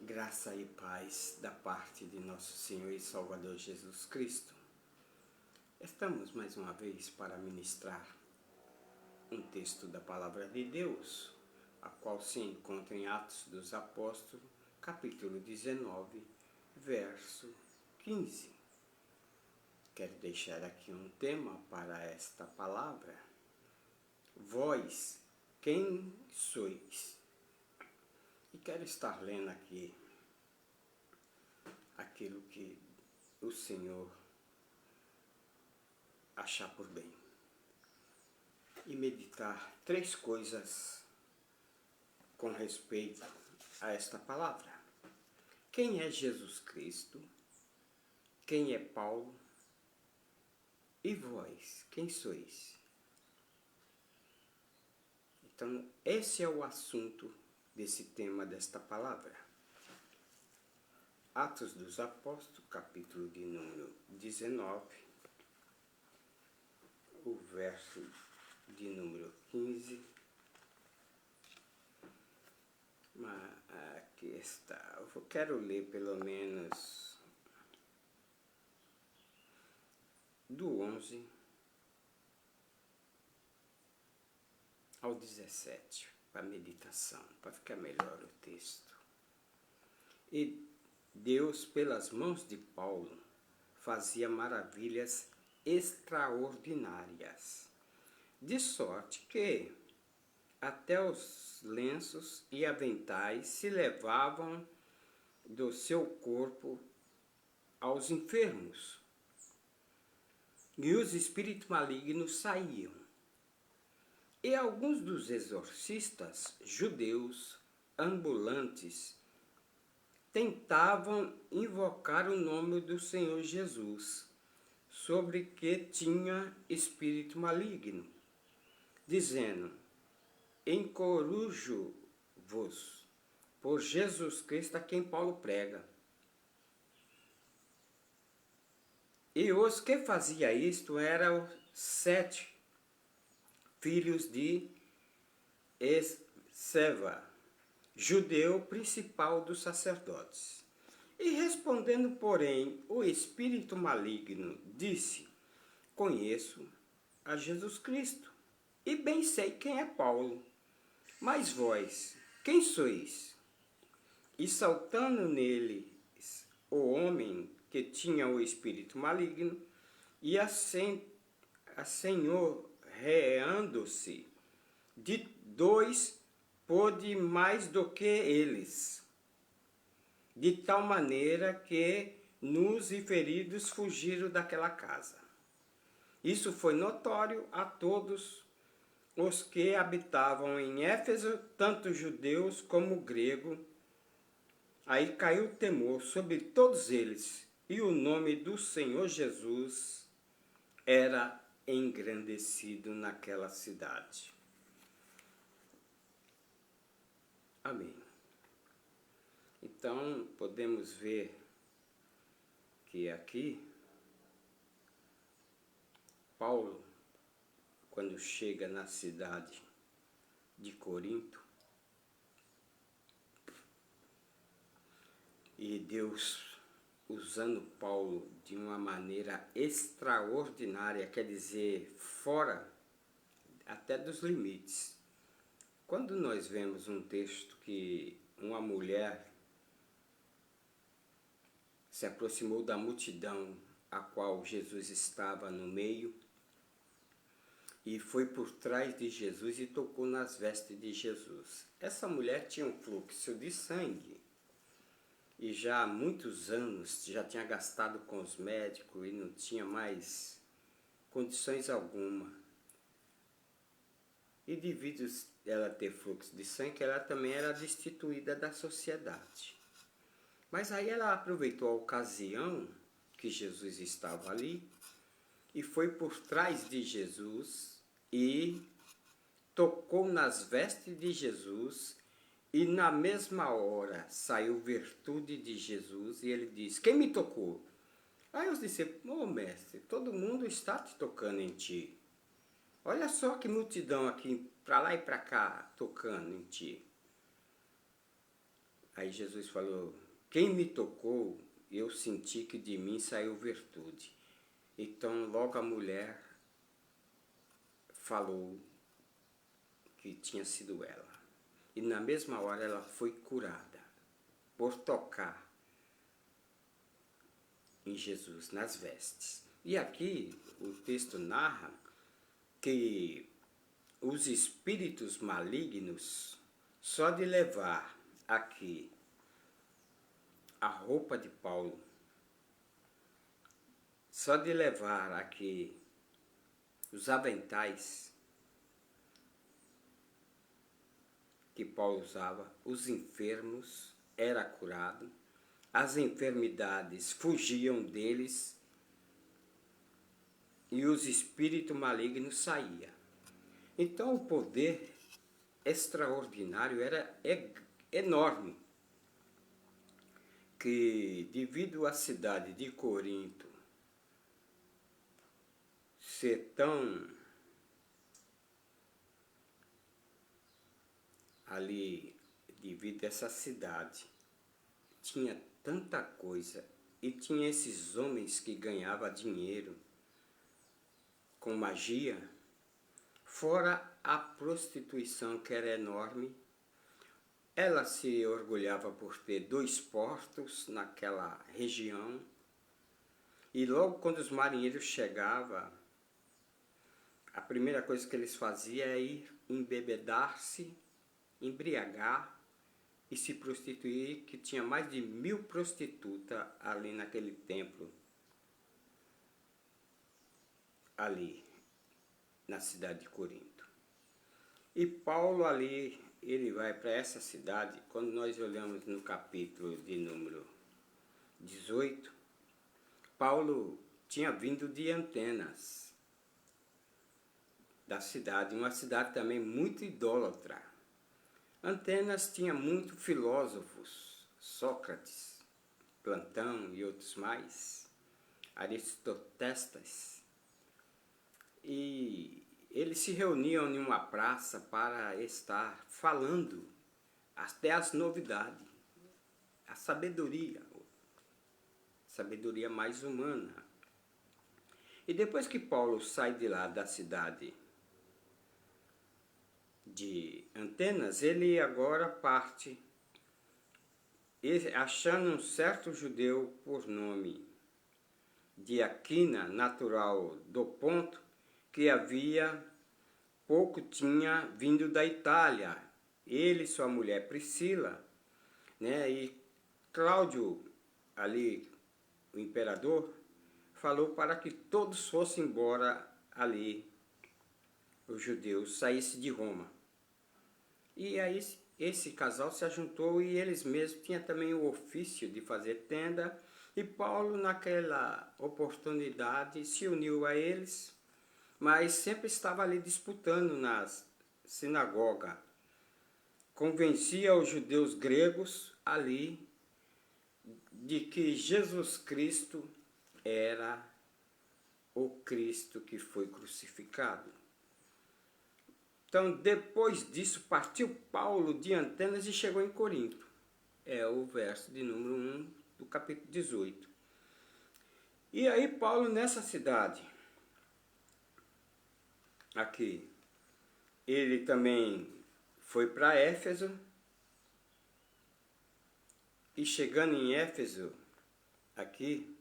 Graça e paz da parte de nosso Senhor e Salvador Jesus Cristo. Estamos mais uma vez para ministrar um texto da Palavra de Deus, a qual se encontra em Atos dos Apóstolos, capítulo 19, verso 15. Quero deixar aqui um tema para esta palavra. Vós, quem sois? E quero estar lendo aqui aquilo que o Senhor achar por bem. E meditar três coisas com respeito a esta palavra. Quem é Jesus Cristo? Quem é Paulo? E vós, quem sois? Então, esse é o assunto desse tema desta palavra. Atos dos Apóstolos, capítulo de número 19, o verso de número 15. Aqui está. Eu quero ler pelo menos do 11 ao 17, para meditação, para ficar melhor o texto. E Deus, pelas mãos de Paulo, fazia maravilhas extraordinárias, de sorte que até os lenços e aventais se levavam do seu corpo aos enfermos, e os espíritos malignos saíam. E alguns dos exorcistas judeus ambulantes tentavam invocar o nome do Senhor Jesus, sobre que tinha espírito maligno, dizendo: encorajo-vos por Jesus Cristo, a quem Paulo prega. E os que fazia isto eram 7 filhos de Esceva, judeu principal dos sacerdotes. E respondendo, porém, o espírito maligno disse: conheço a Jesus Cristo, e bem sei quem é Paulo. Mas vós, quem sois? E saltando neles o homem que tinha o espírito maligno, e assenhoreando-se de 2, pôde mais do que eles, de tal maneira que nus e feridos fugiram daquela casa. Isso foi notório a todos os que habitavam em Éfeso, tanto judeus como gregos. Aí caiu temor sobre todos eles, e o nome do Senhor Jesus era engrandecido naquela cidade. Amém. Então, podemos ver que aqui, Paulo, quando chega na cidade de Corinto, e Deus usando Paulo de uma maneira extraordinária, quer dizer, fora até dos limites. Quando nós vemos um texto que uma mulher se aproximou da multidão a qual Jesus estava no meio, e foi por trás de Jesus e tocou nas vestes de Jesus. Essa mulher tinha um fluxo de sangue, e já há muitos anos já tinha gastado com os médicos e não tinha mais condições alguma. E devido a ela ter fluxo de sangue, ela também era destituída da sociedade. Mas aí ela aproveitou a ocasião que Jesus estava ali e foi por trás de Jesus e tocou nas vestes de Jesus, e na mesma hora saiu virtude de Jesus, e ele disse: quem me tocou? Aí eu disse: ô mestre, todo mundo está te tocando em ti. Olha só que multidão aqui, para lá e para cá, tocando em ti. Aí Jesus falou, quem me tocou, eu senti que de mim saiu virtude. Então logo a mulher falou que tinha sido ela. E na mesma hora ela foi curada por tocar em Jesus, nas vestes. E aqui o texto narra que os espíritos malignos, só de levar aqui a roupa de Paulo, só de levar aqui os aventais que Paulo usava, os enfermos eram curados, as enfermidades fugiam deles e os espíritos malignos saíam. Então o poder extraordinário era enorme, que devido à cidade de Corinto ser tão ali, devido a essa cidade, tinha tanta coisa e tinha esses homens que ganhavam dinheiro com magia, fora a prostituição que era enorme. Ela se orgulhava por ter 2 portos naquela região, e logo quando os marinheiros chegavam, a primeira coisa que eles faziam é ir embebedar-se, embriagar e se prostituir, que tinha mais de 1000 prostitutas ali naquele templo, ali na cidade de Corinto. E Paulo ali, ele vai para essa cidade. Quando nós olhamos no capítulo de número 18, Paulo tinha vindo de Atenas, da cidade, uma cidade também muito idólatra. Atenas tinha muitos filósofos, Sócrates, Platão e outros mais, Aristóteles, e eles se reuniam em uma praça para estar falando até as novidades, a sabedoria mais humana. E depois que Paulo sai de lá da cidade de Atenas, ele agora parte, achando um certo judeu por nome de Aquina, natural do Ponto, que havia pouco tinha vindo da Itália, ele e sua mulher Priscila, né? E Cláudio, ali, o imperador, falou para que todos fossem embora ali, os judeus saíssem de Roma. E aí esse casal se ajuntou e eles mesmos tinham também o ofício de fazer tenda, e Paulo naquela oportunidade se uniu a eles, mas sempre estava ali disputando na sinagoga. Convencia os judeus gregos ali de que Jesus Cristo era o Cristo que foi crucificado. Então, depois disso, partiu Paulo de Atenas e chegou em Corinto. É o verso de número 1 do capítulo 18. E aí Paulo nessa cidade, aqui, ele também foi para Éfeso, e chegando em Éfeso, aqui,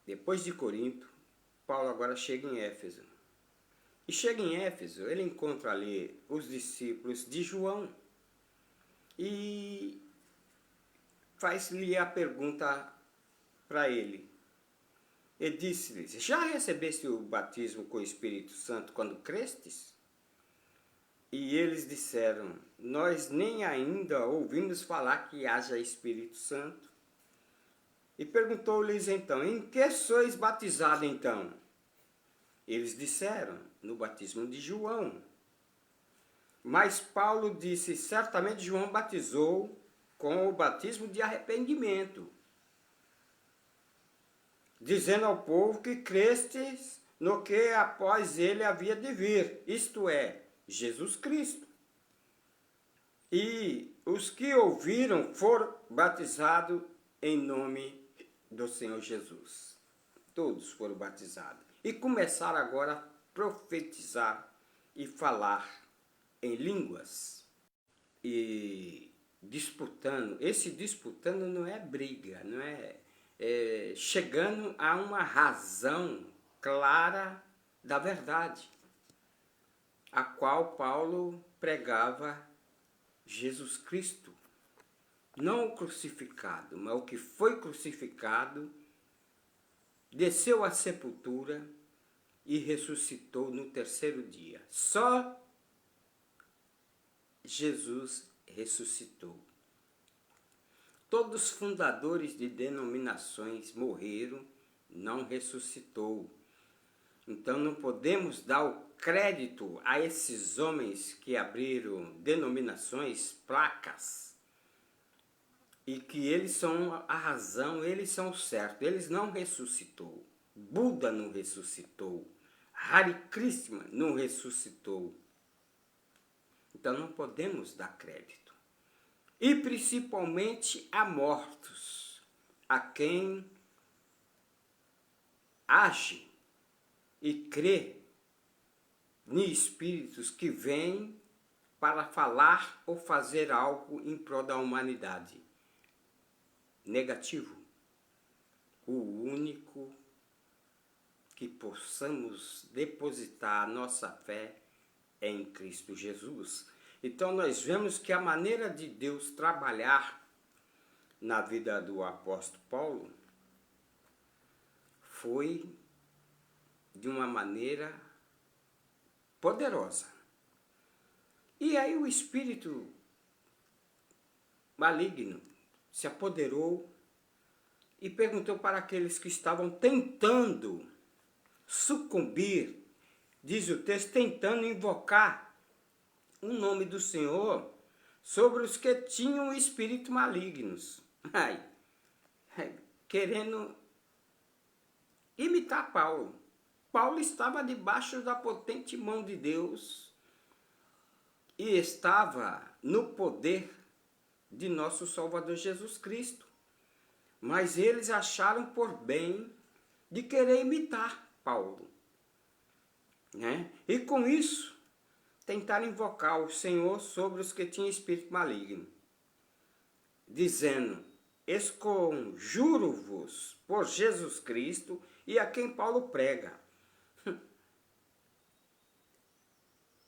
depois de Corinto, Paulo agora chega em Éfeso. E chega em Éfeso, ele encontra ali os discípulos de João e faz-lhe a pergunta para ele. Ele disse-lhes, já recebeste o batismo com o Espírito Santo quando crestes? E eles disseram, nós nem ainda ouvimos falar que haja Espírito Santo. E perguntou-lhes então, em que sois batizados então? Eles disseram, no batismo de João. Mas Paulo disse, certamente João batizou com o batismo de arrependimento, dizendo ao povo que crestes no que após ele havia de vir, isto é, Jesus Cristo. E os que ouviram foram batizados em nome do Senhor Jesus. Todos foram batizados. E começaram agora a profetizar e falar em línguas. E disputando. Esse disputando não é briga, não é, chegando a uma razão clara da verdade, a qual Paulo pregava Jesus Cristo, não o crucificado, mas o que foi crucificado, desceu à sepultura e ressuscitou no terceiro dia. Só Jesus ressuscitou. Todos os fundadores de denominações morreram, não ressuscitou. Então não podemos dar o crédito a esses homens que abriram denominações, placas, e que eles são a razão, eles são o certo. Eles não ressuscitou. Buda não ressuscitou. Hare Krishna não ressuscitou. Então não podemos dar crédito. E principalmente a mortos, a quem age e crê em espíritos que vêm para falar ou fazer algo em prol da humanidade. Negativo. O único que possamos depositar a nossa fé é em Cristo Jesus. Então nós vemos que a maneira de Deus trabalhar na vida do apóstolo Paulo foi de uma maneira poderosa. E aí o espírito maligno se apoderou e perguntou para aqueles que estavam tentando sucumbir, diz o texto, tentando invocar o nome do Senhor sobre os que tinham espíritos malignos. Querendo imitar Paulo. Paulo estava debaixo da potente mão de Deus e estava no poder de nosso Salvador Jesus Cristo. Mas eles acharam por bem de querer imitar Paulo, né? E com isso, tentaram invocar o Senhor sobre os que tinham espírito maligno, dizendo: esconjuro-vos por Jesus Cristo e a quem Paulo prega.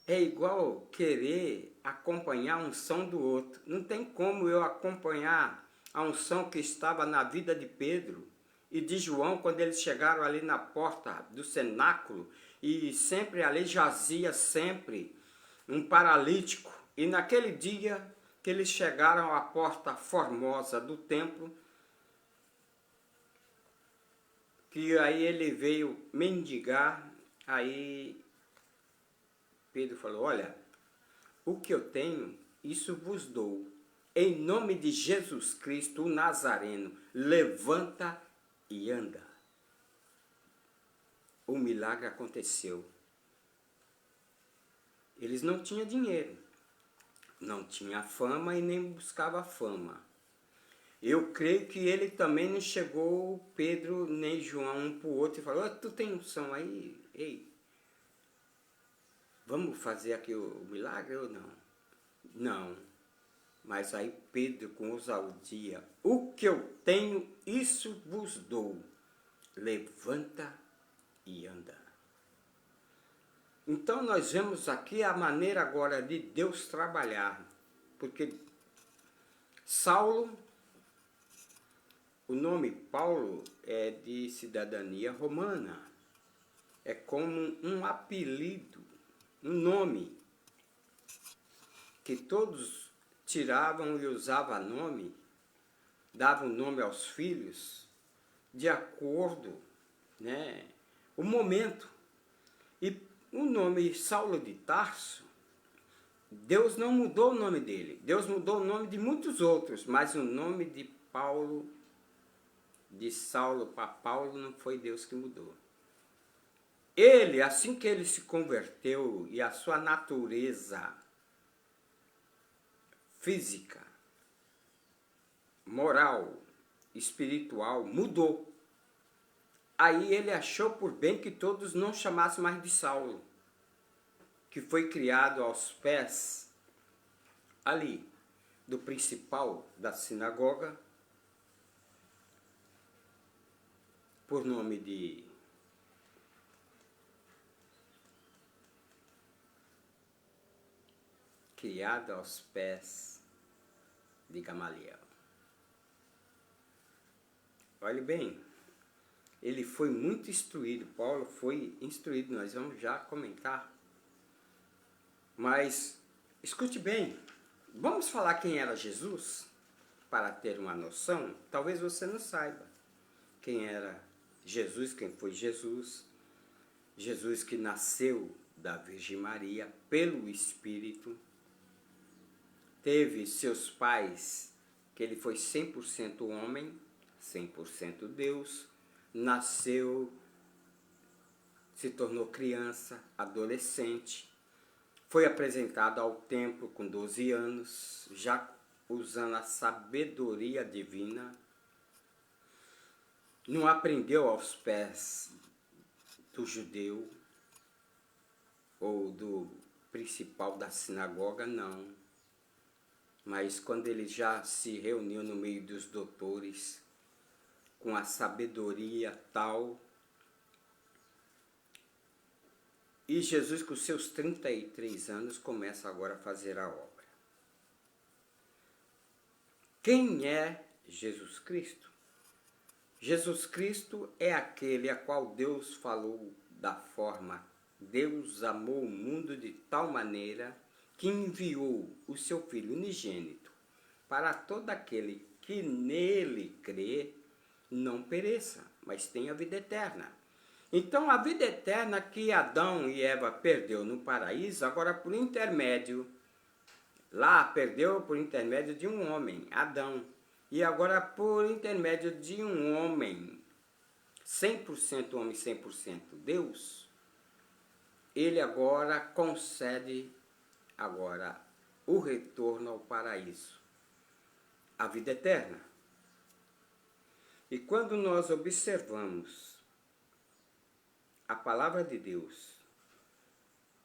É igual querer acompanhar a unção do outro. Não tem como eu acompanhar a unção que estava na vida de Pedro e de João quando eles chegaram ali na porta do cenáculo e sempre ali jazia sempre um paralítico. E naquele dia que eles chegaram à porta formosa do templo, que aí ele veio mendigar, aí Pedro falou: olha, o que eu tenho, isso vos dou. Em nome de Jesus Cristo, o Nazareno, levanta e anda. O milagre aconteceu. Eles não tinham dinheiro, não tinha fama e nem buscava fama. Eu creio que ele também não chegou, Pedro nem João, um para o outro, e falou: oh, tu tem unção aí? Ei, vamos fazer aqui o milagre ou não? Não. Mas aí Pedro, com ousadia: o que eu tenho, isso vos dou. Levanta e anda. Então nós vemos aqui a maneira agora de Deus trabalhar. Porque Saulo, o nome Paulo é de cidadania romana. É como um apelido, um nome que todos tiravam e usavam nome, davam nome aos filhos de acordo, né, o momento. E o nome Saulo de Tarso, Deus não mudou o nome dele. Deus mudou o nome de muitos outros, mas o nome de Paulo, de Saulo para Paulo, não foi Deus que mudou. Ele, assim que ele se converteu e a sua natureza física, moral, espiritual mudou. Aí ele achou por bem que todos não chamassem mais de Saulo, que foi criado aos pés ali do principal da sinagoga, por nome de criado aos pés de Gamaliel. Olhe bem, ele foi muito instruído, Paulo foi instruído, nós vamos já comentar. Mas, escute bem, vamos falar quem era Jesus, para ter uma noção. Talvez você não saiba quem era Jesus, quem foi Jesus. Jesus que nasceu da Virgem Maria pelo Espírito, teve seus pais, que ele foi 100% homem, 100% Deus, nasceu, se tornou criança, adolescente, foi apresentado ao templo com 12 anos, já usando a sabedoria divina, não aprendeu aos pés do judeu ou do principal da sinagoga, não. Mas quando ele já se reuniu no meio dos doutores, com a sabedoria tal, e Jesus com seus 33 anos começa agora a fazer a obra. Quem é Jesus Cristo? Jesus Cristo é aquele a qual Deus falou da forma: Deus amou o mundo de tal maneira que enviou o seu Filho unigênito para todo aquele que nele crê, não pereça, mas tenha vida eterna. Então a vida eterna que Adão e Eva perdeu no paraíso, agora por intermédio, lá perdeu por intermédio de um homem, Adão, e agora por intermédio de um homem, 100% homem, 100% Deus, ele agora concede agora o retorno ao paraíso, a vida eterna. E quando nós observamos a palavra de Deus,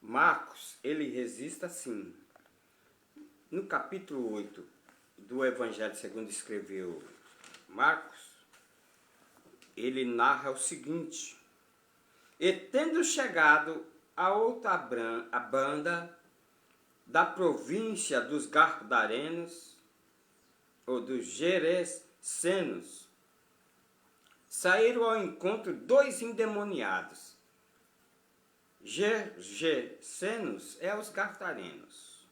Marcos, ele registra assim, no capítulo 8 do Evangelho segundo escreveu Marcos, ele narra o seguinte: e tendo chegado a outra banda da província dos Gardarenos, ou dos Gergesenos, saíram ao encontro 2 endemoniados. Gergesenos é os Gardarenos.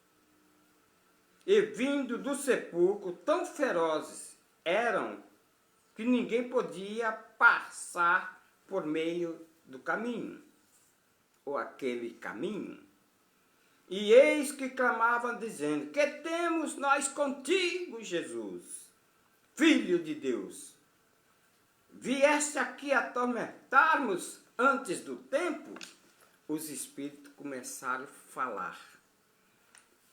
E vindo do sepulcro, tão ferozes eram que ninguém podia passar por meio do caminho, ou aquele caminho. E eis que clamavam dizendo: que temos nós contigo, Jesus, Filho de Deus? Vieste aqui atormentar-nos antes do tempo? Os espíritos começaram a falar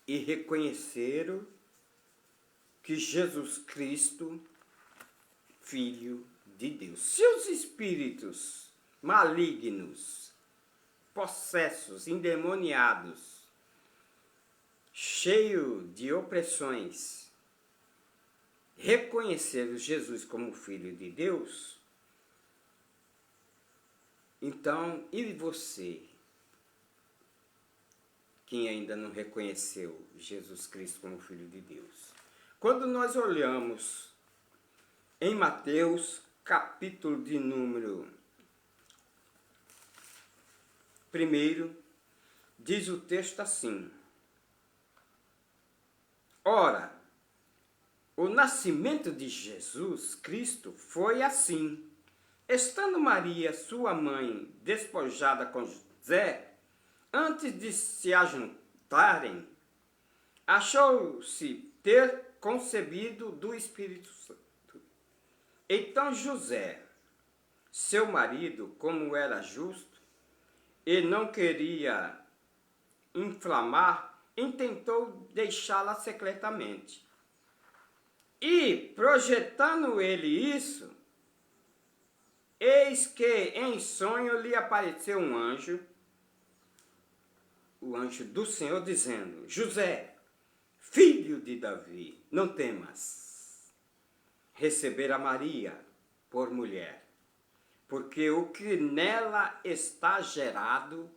e reconheceram que Jesus Cristo, Filho de Deus. Se os espíritos malignos, possessos, endemoniados, cheios de opressões, reconheceram Jesus como Filho de Deus, então, e você, quem ainda não reconheceu Jesus Cristo como Filho de Deus? Quando nós olhamos em Mateus, capítulo de número 1, diz o texto assim: ora, o nascimento de Jesus Cristo foi assim. Estando Maria, sua mãe, despojada com José, antes de se ajuntarem, achou-se ter concebido do Espírito Santo. Então José, seu marido, como era justo, e não queria inflamar, intentou deixá-la secretamente. E, projetando ele isso, eis que em sonho lhe apareceu um anjo, o anjo do Senhor, dizendo: José, filho de Davi, não temas receber a Maria por mulher, porque o que nela está gerado,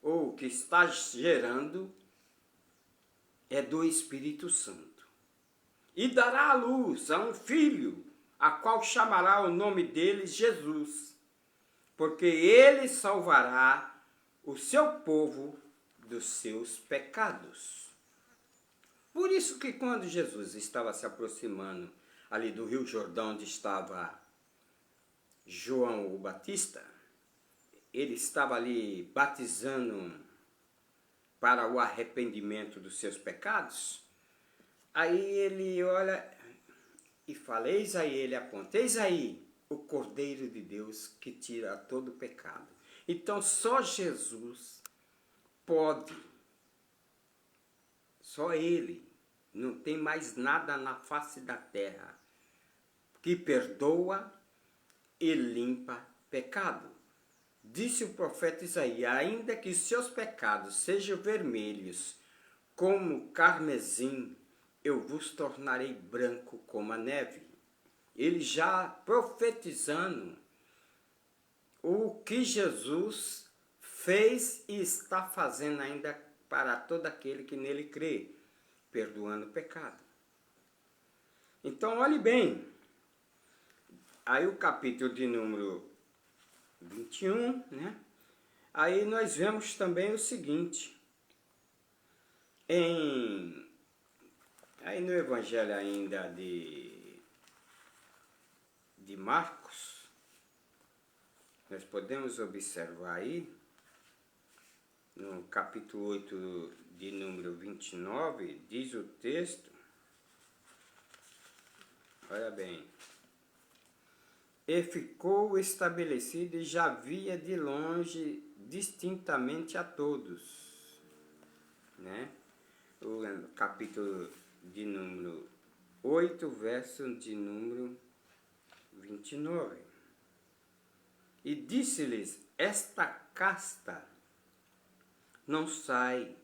ou o que está gerando, é do Espírito Santo. E dará à luz a um filho, a qual chamará o nome dele Jesus, porque ele salvará o seu povo dos seus pecados. Por isso que quando Jesus estava se aproximando ali do Rio Jordão, onde estava João o Batista, ele estava ali batizando para o arrependimento dos seus pecados. Aí ele olha e fala: eis aí, ele aponta, eis aí o Cordeiro de Deus que tira todo o pecado. Então só Jesus pode, só ele, não tem mais nada na face da terra que perdoa e limpa pecado. Disse o profeta Isaías: ainda que seus pecados sejam vermelhos como carmesim, eu vos tornarei branco como a neve. Ele já profetizando o que Jesus fez e está fazendo ainda para todo aquele que nele crê, perdoando o pecado. Então, olhe bem, aí o capítulo de número 21, né? Aí nós vemos também o seguinte, aí no Evangelho ainda de Marcos, nós podemos observar aí, no capítulo 8 de número 29, diz o texto, olha bem: e ficou estabelecido e já via de longe distintamente a todos, né? O capítulo de número 8, verso de número 29. E disse-lhes: esta casta não sai,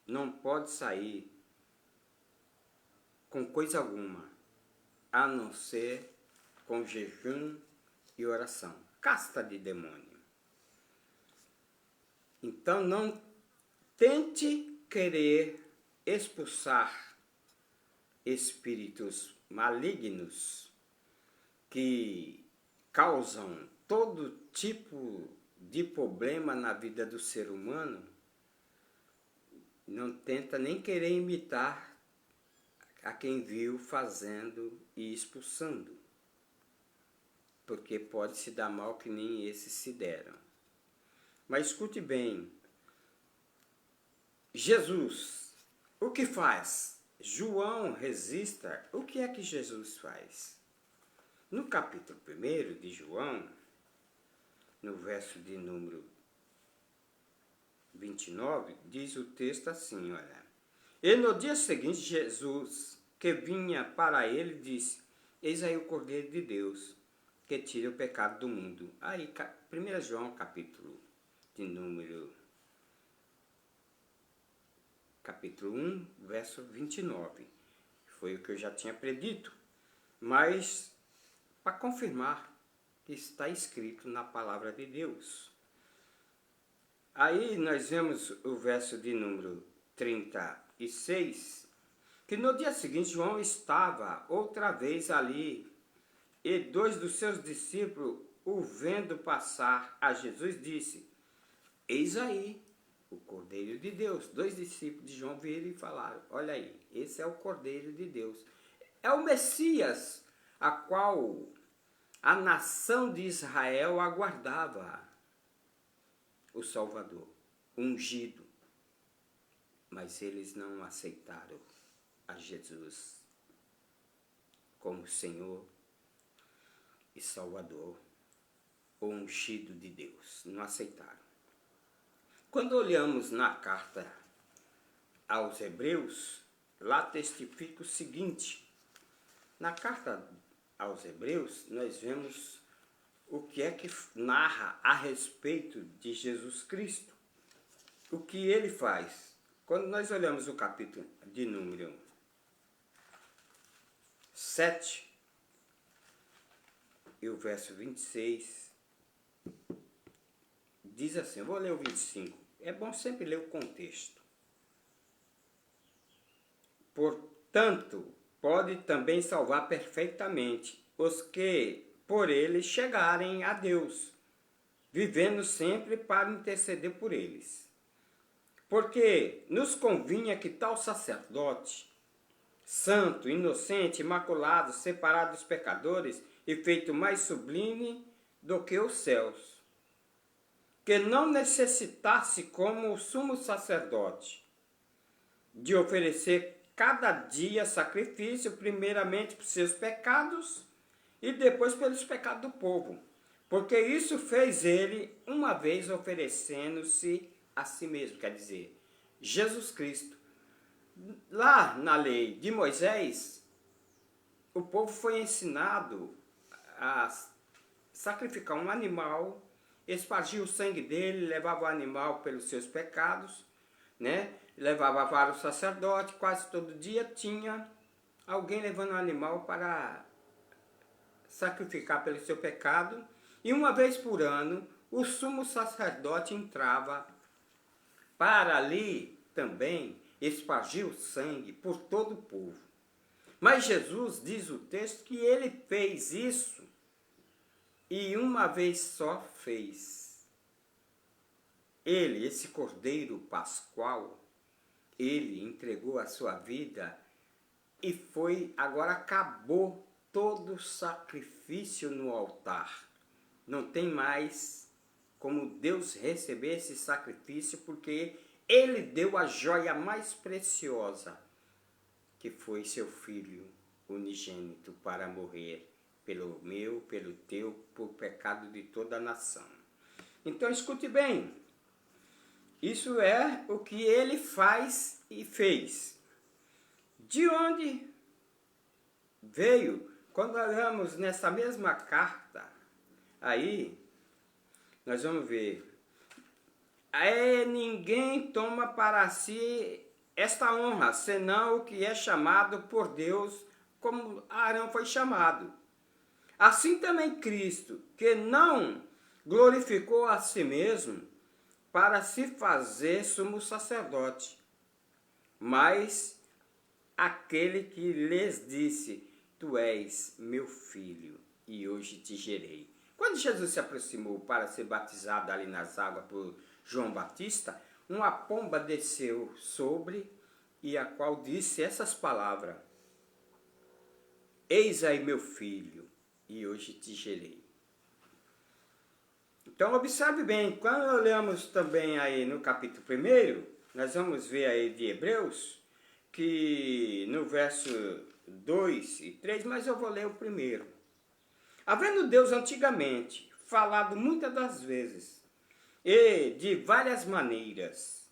não pode sair com coisa alguma, a não ser com jejum e oração. Casta de demônio. Então não tente querer expulsar espíritos malignos que causam todo tipo de problema na vida do ser humano. Não tenta nem querer imitar a quem viu fazendo e expulsando, porque pode se dar mal que nem esses se deram. Mas escute bem, Jesus, o que faz? João registra o que é que Jesus faz. No capítulo 1 de João, no verso de número 29, diz o texto assim, olha: e no dia seguinte, Jesus, que vinha para ele, disse: eis aí o Cordeiro de Deus, que tira o pecado do mundo. Aí, 1 João, capítulo 1, verso 29. Foi o que eu já tinha predito, mas para confirmar que está escrito na palavra de Deus. Aí nós vemos o verso de número 36, que no dia seguinte João estava outra vez ali, e dois dos seus discípulos, o vendo passar a Jesus, disse: eis aí o Cordeiro de Deus. Dois discípulos de João viram e falaram: olha aí, esse é o Cordeiro de Deus. É o Messias, a qual a nação de Israel aguardava, o Salvador, ungido. Mas eles não aceitaram a Jesus como Senhor e Salvador, o ungido de Deus. Não aceitaram. Quando olhamos na carta aos Hebreus, lá testifica o seguinte. Na carta aos Hebreus, nós vemos o que é que narra a respeito de Jesus Cristo. O que ele faz. Quando nós olhamos o capítulo de número 7 e o verso 26, diz assim, eu vou ler o 25. É bom sempre ler o contexto. Portanto, pode também salvar perfeitamente os que por ele chegarem a Deus, vivendo sempre para interceder por eles. Porque nos convinha que tal sacerdote, santo, inocente, imaculado, separado dos pecadores e feito mais sublime do que os céus, que não necessitasse como o sumo sacerdote de oferecer cada dia sacrifício, primeiramente por seus pecados e depois pelos pecados do povo, porque isso fez ele uma vez oferecendo-se a si mesmo, quer dizer, Jesus Cristo. Lá na lei de Moisés, o povo foi ensinado a sacrificar um animal, espargia o sangue dele, levava o animal pelos seus pecados, né? Levava para o sacerdote, quase todo dia tinha alguém levando um animal para sacrificar pelo seu pecado, e uma vez por ano o sumo sacerdote entrava para ali também espargir o sangue por todo o povo. Mas Jesus, diz o texto, que ele fez isso e uma vez só fez. Ele, esse Cordeiro Pascual, ele entregou a sua vida e agora acabou todo o sacrifício no altar. Não tem mais como Deus receber esse sacrifício, porque ele deu a joia mais preciosa, que foi seu Filho unigênito, para morrer pelo meu, pelo teu, por pecado de toda a nação. Então escute bem, isso é o que ele faz e fez. De onde veio? Quando olhamos nessa mesma carta, aí nós vamos ver. Ninguém toma para si esta honra, senão o que é chamado por Deus, como Arão foi chamado. Assim também Cristo, que não glorificou a si mesmo para se fazer sumo sacerdote, mas aquele que lhes disse, tu és meu filho, e hoje te gerei. Quando Jesus se aproximou para ser batizado ali nas águas por João Batista, uma pomba desceu sobre, e a qual disse essas palavras, eis aí meu filho, e hoje te gerei. Então observe bem, quando olhamos também aí no capítulo 1, nós vamos ver aí de Hebreus, que no verso 2 e 3, mas eu vou ler o primeiro. Havendo Deus antigamente falado muitas das vezes e de várias maneiras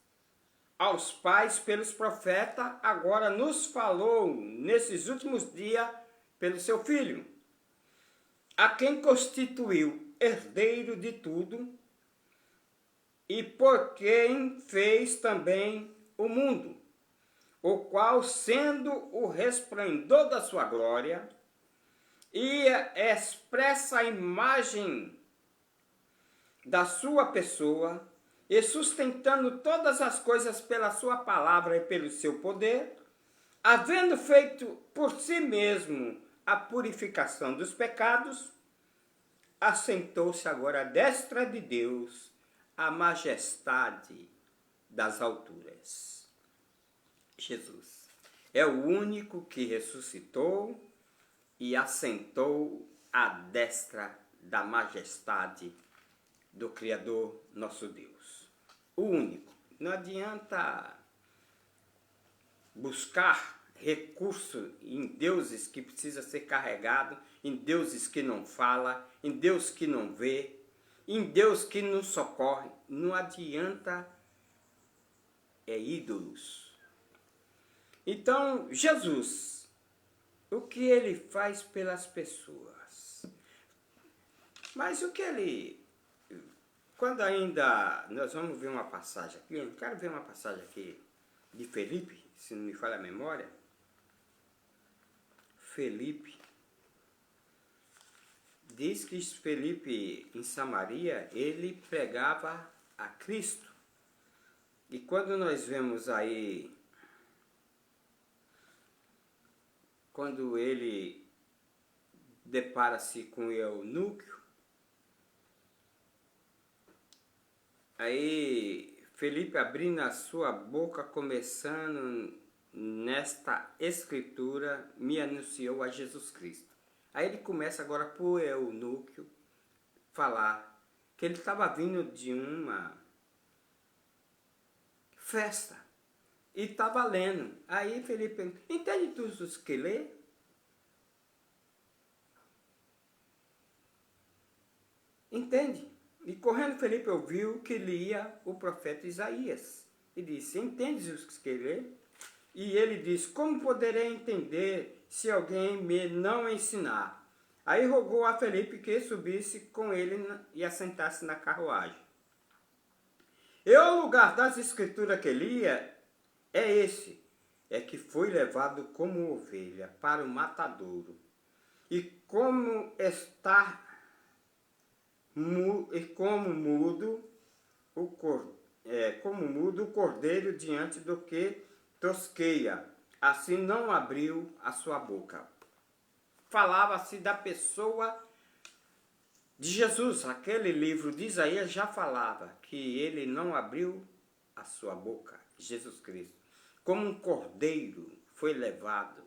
aos pais pelos profetas, agora nos falou nesses últimos dias pelo seu Filho, a quem constituiu herdeiro de tudo e por quem fez também o mundo, o qual, sendo o resplendor da sua glória e a expressa imagem da sua pessoa, e sustentando todas as coisas pela sua palavra e pelo seu poder, havendo feito por si mesmo a purificação dos pecados, assentou-se agora à destra de Deus, a majestade das alturas. Jesus é o único que ressuscitou e assentou à destra da majestade do Criador nosso Deus. O único. Não adianta buscar recurso em deuses que precisa ser carregado, em deuses que não fala, em Deus que não vê, em Deus que não socorre. Não adianta ídolos. Então, Jesus, o que ele faz pelas pessoas? Mas o que ele... Quando ainda... Nós vamos ver uma passagem aqui, eu quero ver uma passagem aqui de Felipe, se não me falha a memória. Felipe. Diz que Felipe, em Samaria, ele pregava a Cristo. E quando nós vemos aí, quando ele depara-se com o eunuco, aí Felipe abrindo a sua boca, começando nesta escritura, me anunciou a Jesus Cristo. Aí ele começa agora para o eunuco falar que ele estava vindo de uma festa e estava lendo. Aí Felipe pergunta, entende tudo os que lê? Entende? E correndo Felipe ouviu que lia o profeta Isaías. E disse, entendes os que lê? E ele disse, como poderei entender se alguém me não ensinar? Aí rogou a Felipe que subisse com ele e assentasse na carruagem. E o lugar das escrituras que lia é esse, é que foi levado como ovelha para o matadouro. E como está como mudo o cordeiro diante do que tosqueia, assim não abriu a sua boca. Falava-se da pessoa de Jesus. Aquele livro de Isaías já falava que ele não abriu a sua boca, Jesus Cristo. Como um cordeiro foi levado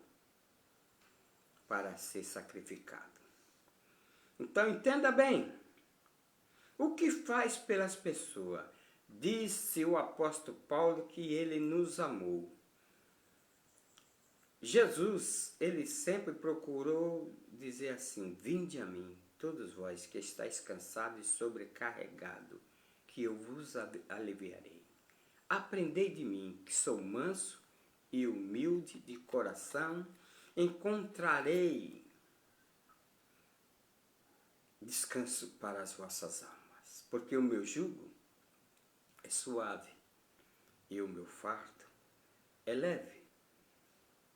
para ser sacrificado. Então entenda bem, o que faz pelas pessoas? Disse o apóstolo Paulo que ele nos amou. Jesus, ele sempre procurou dizer assim, vinde a mim, todos vós que estáis cansados e sobrecarregados, que eu vos aliviarei. Aprendei de mim, que sou manso e humilde de coração, encontrarei descanso para as vossas almas, porque o meu jugo é suave e o meu fardo é leve.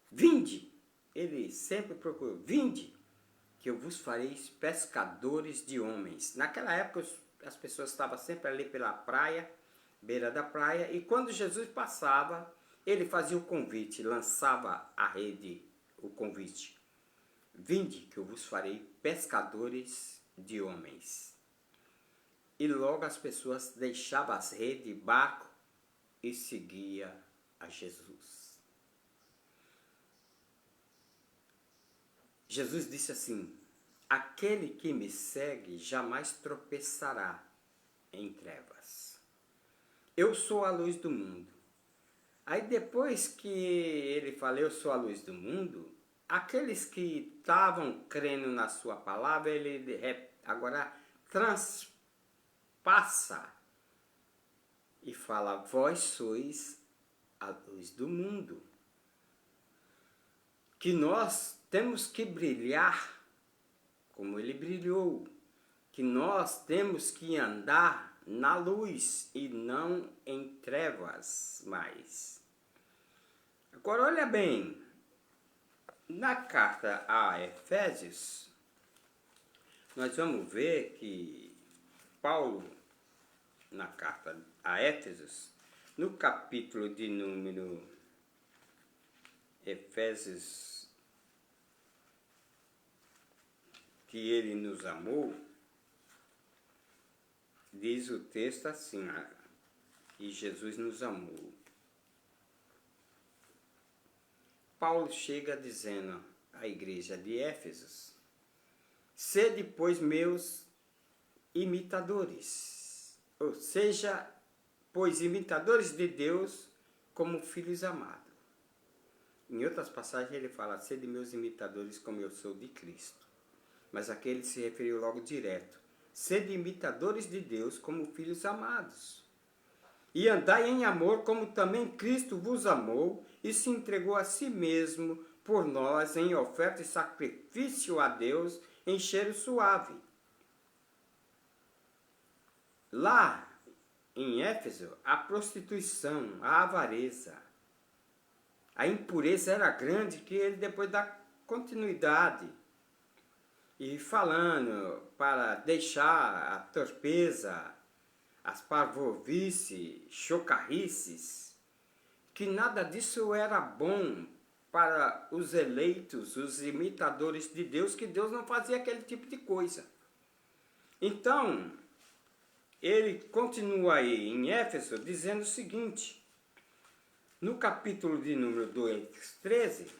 Vinde, ele sempre procurou, vinde, que eu vos farei pescadores de homens. Naquela época as pessoas estavam sempre ali pela praia, beira da praia, e quando Jesus passava, ele fazia o convite, lançava a rede, o convite. Vinde, que eu vos farei pescadores de homens. E logo as pessoas deixavam as redes, barco, e seguia a Jesus. Jesus disse assim, aquele que me segue jamais tropeçará em trevas. Eu sou a luz do mundo. Aí depois que ele falou, eu sou a luz do mundo, aqueles que estavam crendo na sua palavra, ele agora transpassa e fala, vós sois a luz do mundo. Que nós temos que brilhar como ele brilhou, que nós temos que andar na luz e não em trevas mais. Agora olha bem, na carta a Efésios, nós vamos ver que Paulo, na carta a Éfesos, no capítulo de número Efésios, que ele nos amou, diz o texto assim, que Jesus nos amou. Paulo chega dizendo à igreja de Éfesos, sede, pois, meus imitadores, ou seja, pois imitadores de Deus como filhos amados. Em outras passagens ele fala, sede meus imitadores como eu sou de Cristo. Mas aqui ele se referiu logo direto. Sede imitadores de Deus como filhos amados. E andai em amor como também Cristo vos amou e se entregou a si mesmo por nós em oferta e sacrifício a Deus em cheiro suave. Lá em Éfeso, a prostituição, a avareza, a impureza era grande, que ele depois dá continuidade e falando para deixar a torpeza, as parvovices, chocarrices, que nada disso era bom para os eleitos, os imitadores de Deus, que Deus não fazia aquele tipo de coisa. Então, ele continua aí em Éfeso dizendo o seguinte, no capítulo de número 2, 13,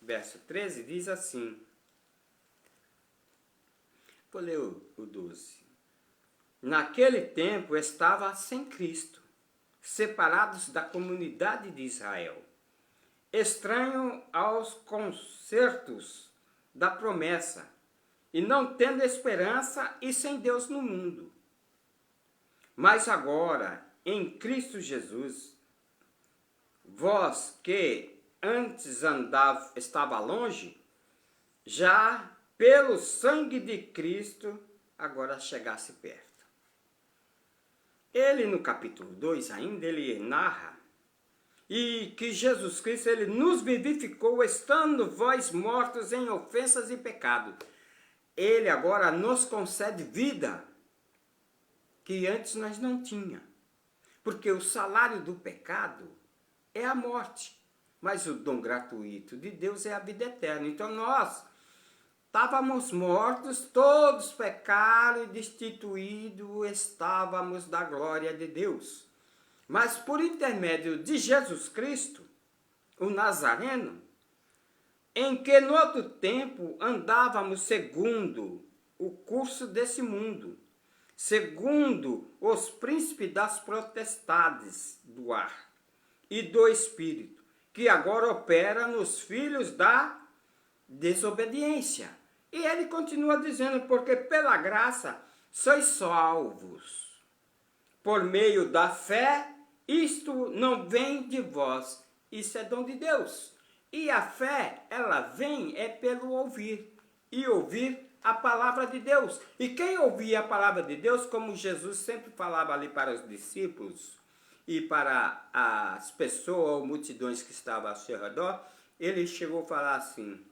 verso 13, diz assim, vou ler o 12. Naquele tempo estava sem Cristo, separados da comunidade de Israel, estranho aos concertos da promessa, e não tendo esperança e sem Deus no mundo. Mas agora, em Cristo Jesus, vós que antes estava longe, já pelo sangue de Cristo, agora chegasse perto. Ele, no capítulo 2, ainda ele narra e que Jesus Cristo ele nos vivificou, estando vós mortos em ofensas e pecado. Ele agora nos concede vida, que antes nós não tinha. Porque o salário do pecado é a morte, mas o dom gratuito de Deus é a vida eterna. Então nós estávamos mortos, todos pecaram e destituídos estávamos da glória de Deus. Mas por intermédio de Jesus Cristo, o Nazareno, em que no outro tempo andávamos segundo o curso desse mundo, segundo os príncipes das potestades do ar e do espírito, que agora opera nos filhos da desobediência. E ele continua dizendo, porque pela graça sois salvos, por meio da fé, isto não vem de vós, isso é dom de Deus. E a fé, ela vem pelo ouvir, e ouvir a palavra de Deus. E quem ouvia a palavra de Deus, como Jesus sempre falava ali para os discípulos e para as pessoas ou multidões que estavam ao seu redor, ele chegou a falar assim,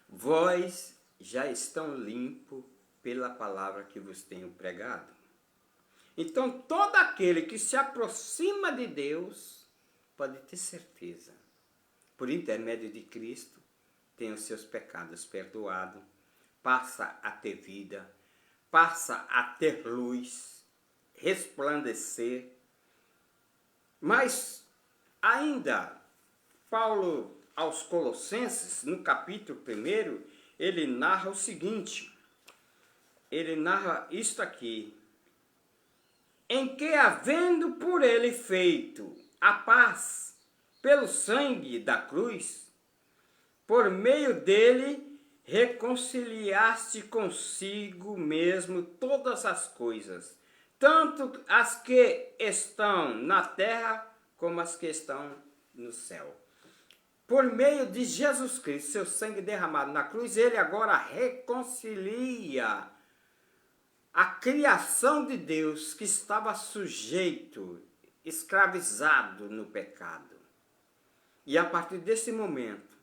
vós já estão limpos pela palavra que vos tenho pregado. Então, todo aquele que se aproxima de Deus pode ter certeza, por intermédio de Cristo, tem os seus pecados perdoados, passa a ter vida, passa a ter luz, resplandecer. Mas ainda, Paulo aos Colossenses, no capítulo 1, ele narra o seguinte, ele narra isto aqui, em que, havendo por ele feito a paz pelo sangue da cruz, por meio dele reconciliaste consigo mesmo todas as coisas, tanto as que estão na terra como as que estão no céu. Por meio de Jesus Cristo, seu sangue derramado na cruz, ele agora reconcilia a criação de Deus que estava sujeito, escravizado no pecado. E a partir desse momento,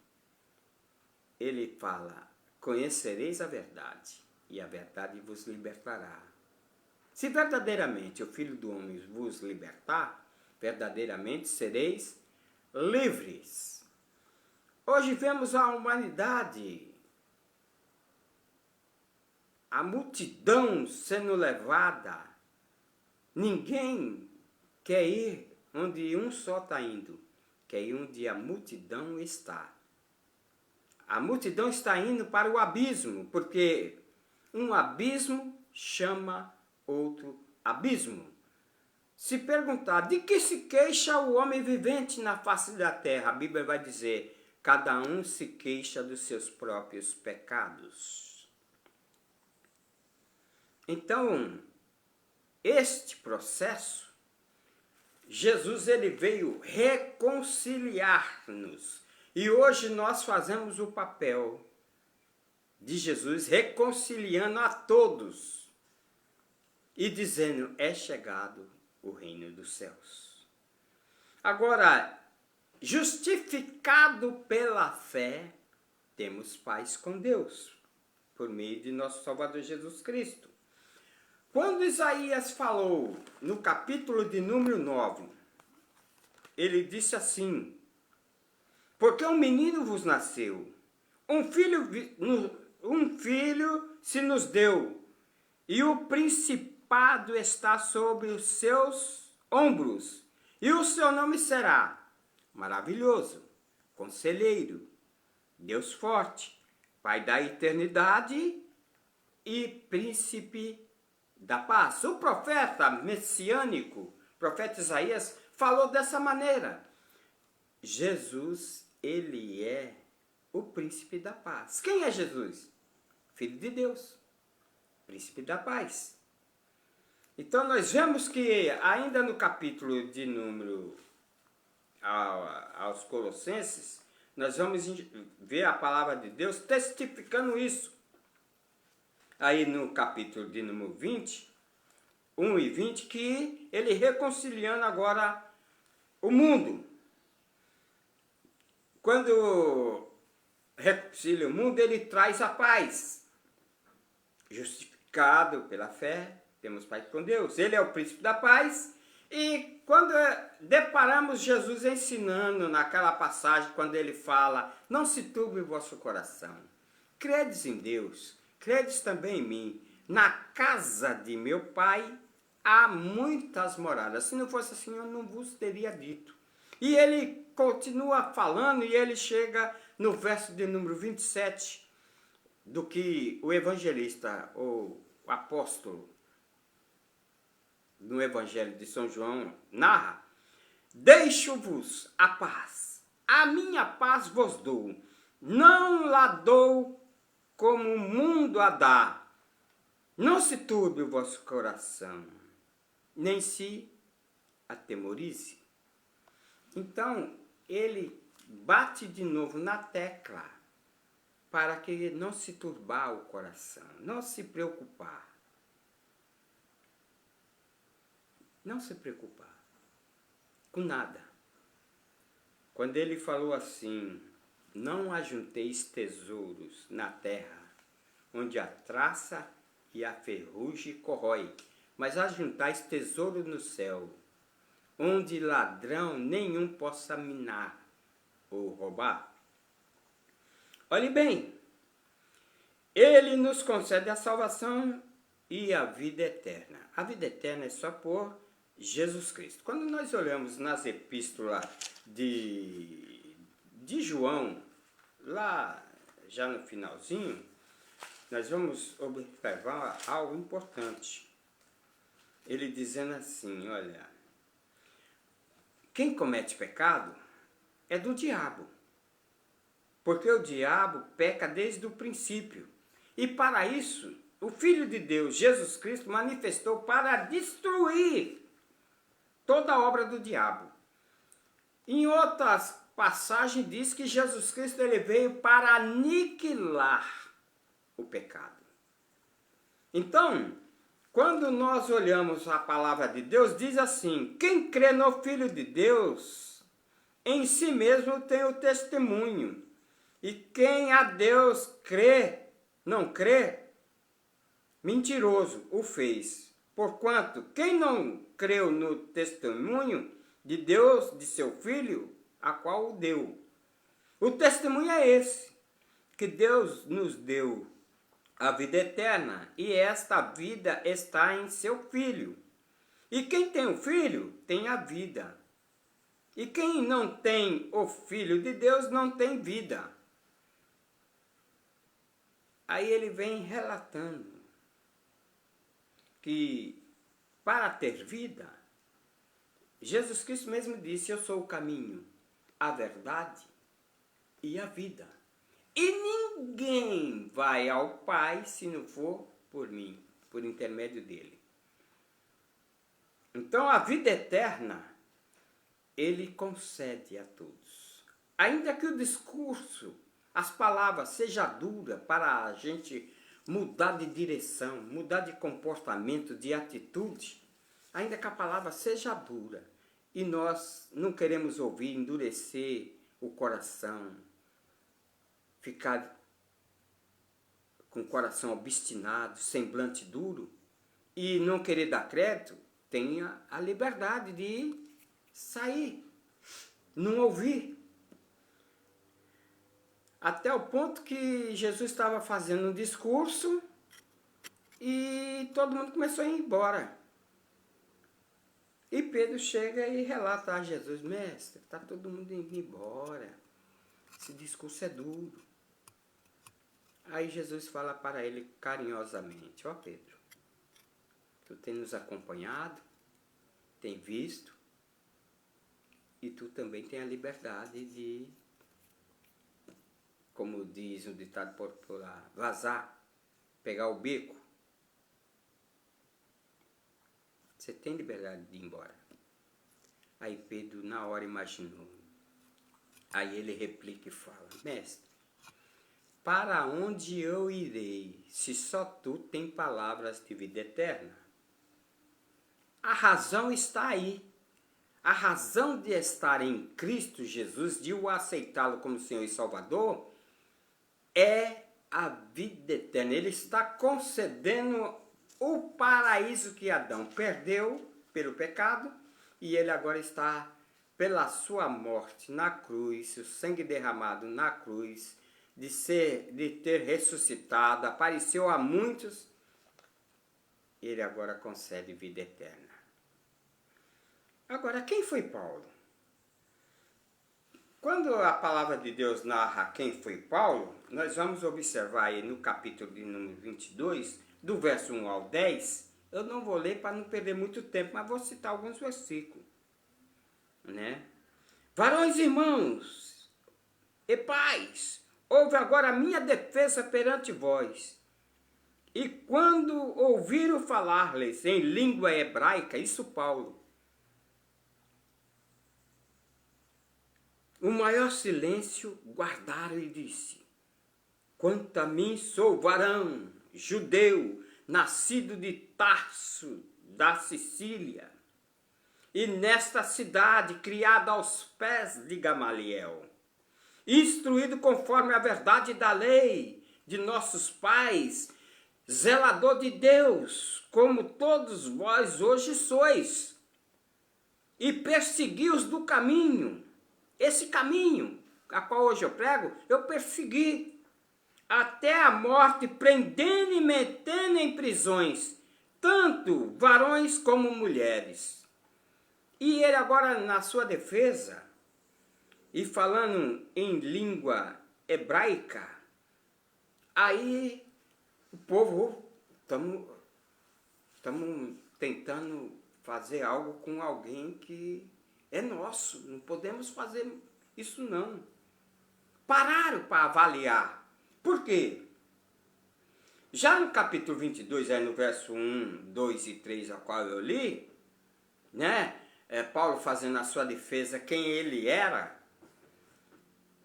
ele fala, conhecereis a verdade, e a verdade vos libertará. Se verdadeiramente o Filho do Homem vos libertar, verdadeiramente sereis livres. Hoje vemos a humanidade, a multidão sendo levada. Ninguém quer ir onde um só está indo, quer ir onde a multidão está. A multidão está indo para o abismo, porque um abismo chama outro abismo. Se perguntar, de que se queixa o homem vivente na face da terra? A Bíblia vai dizer, cada um se queixa dos seus próprios pecados. Então, este processo Jesus ele veio reconciliar-nos. E hoje nós fazemos o papel de Jesus reconciliando a todos e dizendo: é chegado o reino dos céus. Agora, justificado pela fé, temos paz com Deus, por meio de nosso Salvador Jesus Cristo. Quando Isaías falou no capítulo de número 9, ele disse assim: porque um menino vos nasceu, um filho se nos deu, e o principado está sobre os seus ombros, e o seu nome será Maravilhoso, Conselheiro, Deus Forte, Pai da Eternidade e Príncipe da Paz. O profeta messiânico, profeta Isaías, falou dessa maneira. Jesus, ele é o príncipe da paz. Quem é Jesus? Filho de Deus, príncipe da paz. Então nós vemos que ainda no capítulo de número aos Colossenses, nós vamos ver a palavra de Deus testificando isso. Aí no capítulo de número 20, 1 e 20, que ele reconciliando agora o mundo. Quando reconcilia o mundo, ele traz a paz. Justificado pela fé, temos paz com Deus. Ele é o príncipe da paz. E quando deparamos Jesus ensinando naquela passagem, quando ele fala: não se turbe o vosso coração, credes em Deus, credes também em mim. Na casa de meu pai há muitas moradas. Se não fosse assim, eu não vos teria dito. E ele continua falando e ele chega no verso de número 27, do que o evangelista, ou o apóstolo, no Evangelho de São João, narra: deixo-vos a paz, a minha paz vos dou, não lá dou como o mundo a dá. Não se turbe o vosso coração, nem se atemorize. Então, ele bate de novo na tecla para que não se turbar o coração, não se preocupar. Não se preocupar com nada. Quando ele falou assim: não ajunteis tesouros na terra, onde a traça e a ferrugem corrói, mas ajuntais tesouro no céu, onde ladrão nenhum possa minar ou roubar. Olhe bem, ele nos concede a salvação e a vida eterna. A vida eterna é só por Jesus Cristo. Quando nós olhamos nas epístolas de João, lá já no finalzinho, nós vamos observar algo importante. Ele dizendo assim: olha, quem comete pecado é do diabo, porque o diabo peca desde o princípio. E para isso, o Filho de Deus, Jesus Cristo, manifestou para destruir toda a obra do diabo. Em outras passagens diz que Jesus Cristo ele veio para aniquilar o pecado. Então, quando nós olhamos a palavra de Deus, diz assim: quem crê no Filho de Deus, em si mesmo tem o testemunho. E quem a Deus crê, não crê, mentiroso o fez. Porquanto, quem não creu no testemunho de Deus, de seu Filho, a qual o deu. O testemunho é esse, que Deus nos deu a vida eterna, e esta vida está em seu Filho. E quem tem o Filho, tem a vida. E quem não tem o Filho de Deus, não tem vida. Aí ele vem relatando que para ter vida, Jesus Cristo mesmo disse: eu sou o caminho, a verdade e a vida. E ninguém vai ao Pai se não for por mim, por intermédio dele. Então a vida eterna ele concede a todos. Ainda que o discurso, as palavras seja dura para a gente mudar de direção, mudar de comportamento, de atitude, ainda que a palavra seja dura, e nós não queremos ouvir, endurecer o coração, ficar com o coração obstinado, semblante duro, e não querer dar crédito, tenha a liberdade de sair, não ouvir. Até o ponto que Jesus estava fazendo um discurso e todo mundo começou a ir embora. E Pedro chega e relata a Jesus: mestre, está todo mundo indo embora, esse discurso é duro. Aí Jesus fala para ele carinhosamente: ó Pedro, tu tem nos acompanhado, tem visto, e tu também tem a liberdade de, como diz o ditado popular, vazar, pegar o beco. Você tem liberdade de ir embora. Aí Pedro na hora imaginou. Aí ele replica e fala: mestre, para onde eu irei, se só tu tem palavras de vida eterna? A razão está aí. A razão de estar em Cristo Jesus, de o aceitá-lo como Senhor e Salvador, é a vida eterna. Ele está concedendo o paraíso que Adão perdeu pelo pecado, e ele agora está, pela sua morte na cruz, o sangue derramado na cruz, de ter ressuscitado, apareceu a muitos, ele agora concede vida eterna. Agora, quem foi Paulo? Quando a palavra de Deus narra quem foi Paulo, nós vamos observar aí no capítulo de número 22, do verso 1 ao 10, eu não vou ler para não perder muito tempo, mas vou citar alguns versículos, né? Varões e irmãos e pais, ouve agora a minha defesa perante vós. E quando ouviram falar-lhes em língua hebraica, isso Paulo, o maior silêncio guardaram e disse: quanto a mim, sou varão, judeu, nascido de Tarso, da Sicília, e nesta cidade, criado aos pés de Gamaliel, instruído conforme a verdade da lei de nossos pais, zelador de Deus, como todos vós hoje sois, e persegui-os do caminho. Esse caminho a qual hoje eu prego, eu persegui até a morte, prendendo e metendo em prisões, tanto varões como mulheres. E ele agora, na sua defesa, e falando em língua hebraica, aí o povo, estamos tentando fazer algo com alguém que é nosso, não podemos fazer isso não. Pararam para avaliar. Por quê? Já no capítulo 22, aí no verso 1, 2 e 3, a qual eu li, né? Paulo fazendo a sua defesa, quem ele era,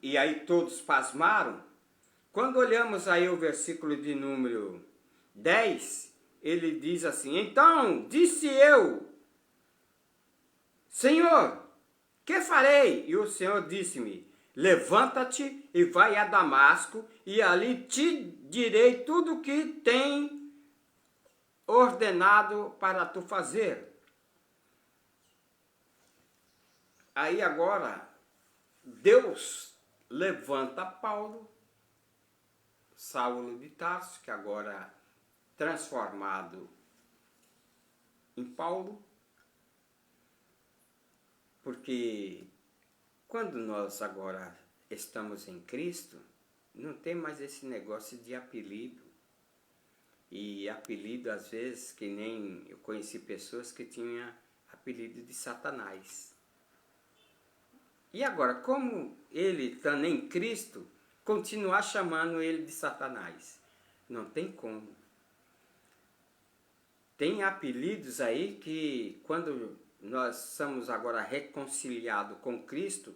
e aí todos pasmaram. Quando olhamos aí o versículo de número 10, ele diz assim: então disse eu, Senhor, que farei? E o Senhor disse-me: levanta-te e vai a Damasco, e ali te direi tudo o que tem ordenado para tu fazer. Aí agora, Deus levanta Paulo, Saulo de Tarso, que agora transformado em Paulo, porque quando nós agora estamos em Cristo, não tem mais esse negócio de apelido. E apelido, às vezes, que nem eu conheci pessoas que tinham apelido de Satanás. E agora, como ele estando em Cristo, continuar chamando ele de Satanás? Não tem como. Tem apelidos aí que, quando nós somos agora reconciliados com Cristo,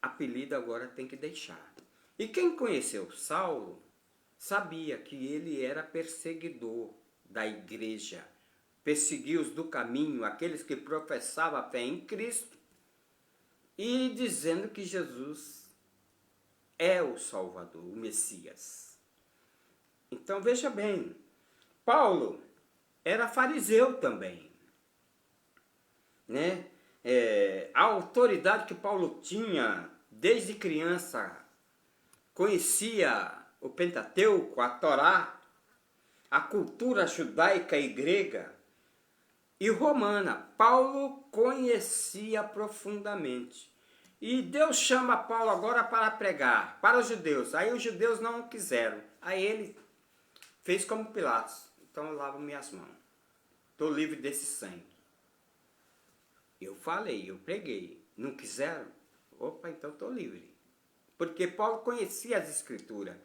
apelido agora tem que deixar. E quem conheceu Saulo sabia que ele era perseguidor da igreja, perseguia os do caminho, aqueles que professavam a fé em Cristo, e dizendo que Jesus é o Salvador, o Messias. Então veja bem, Paulo era fariseu também, né? A autoridade que Paulo tinha desde criança, conhecia o Pentateuco, a Torá, a cultura judaica e grega e romana. Paulo conhecia profundamente. E Deus chama Paulo agora para pregar para os judeus. Aí os judeus não quiseram. Aí ele fez como Pilatos. Então eu lavo minhas mãos. Estou livre desse sangue. Eu falei, eu preguei. Não quiseram? Opa, então estou livre. Porque Paulo conhecia as Escrituras.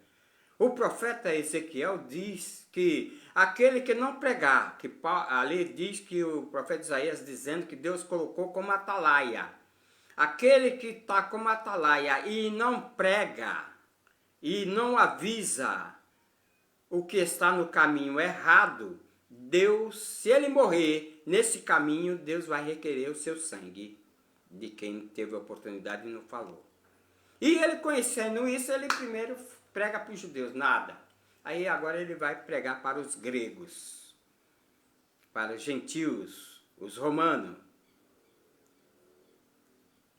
O profeta Ezequiel diz que aquele que não pregar, que ali diz que o profeta Isaías dizendo que Deus colocou como atalaia. Aquele que está como atalaia e não prega, e não avisa o que está no caminho errado, Deus, se ele morrer nesse caminho, Deus vai requerer o seu sangue de quem teve a oportunidade e não falou. E ele conhecendo isso, ele primeiro prega para os judeus, nada. Aí agora ele vai pregar para os gregos, para os gentios, os romanos.